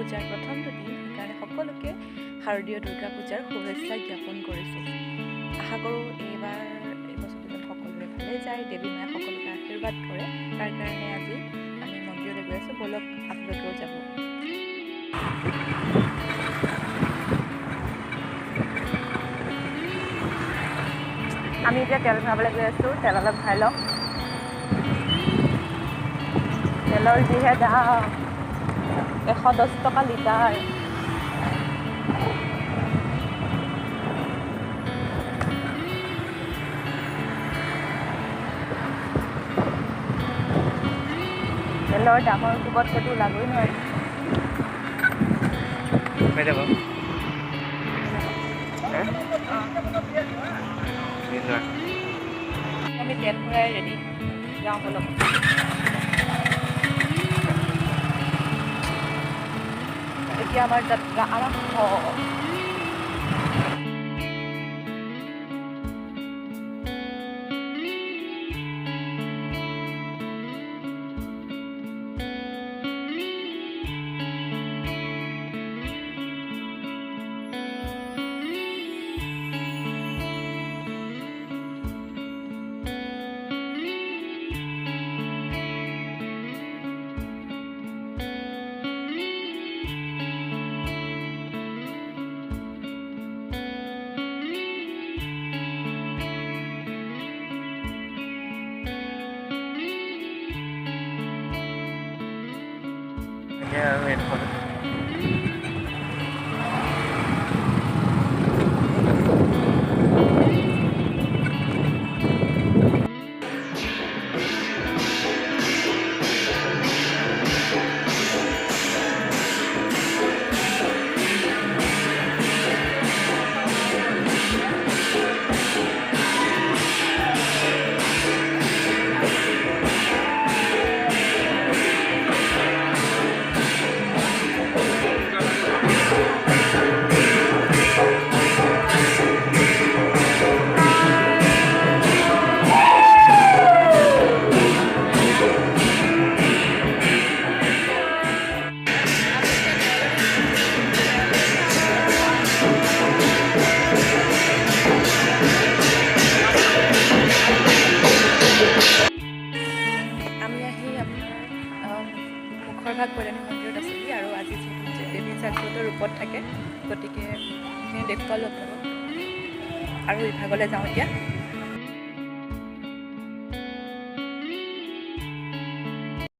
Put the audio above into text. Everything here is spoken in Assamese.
পূজাৰ প্ৰথমটো দিন, সেইকাৰণে সকলোকে শাৰদীয় দুৰ্গা পূজাৰ শুভেচ্ছা জ্ঞাপন কৰিছোঁ। আশা কৰোঁ এই বছৰটো যেন সকলোৰে ভালে যায়, দেৱী মায়ে সকলোকে আশীৰ্বাদ কৰে। তাৰ কাৰণে আজি আমি মন্দিৰলৈ গৈ আছোঁ, ব'লক আপোনালোকেও যাব। আমি এতিয়া তেল ভৰাবলৈ গৈ আছোঁ, তেল অলপ ভৰাই লওঁ। তেলৰ যিহে দাম, 110 টকা লিটাৰ। তেলৰ দামৰ কোবত ক'তো ওলাবই নোৱাৰি। আমি তেল ভৰাই ৰেডি যাওঁ বলক। এতিয়া আমাৰ যাত্ৰা আৰম্ভ। মুখৰভাগ কল্যাণী মন্দিৰত আছোঁহি, আৰু আজি যিহেতু দেৱী জাগ্ৰত ৰূপত থাকে, গতিকে সেইখিনি দেখুৱালোঁ আপোনালোকক। আৰু ইভাগলৈ যাওঁ এতিয়া।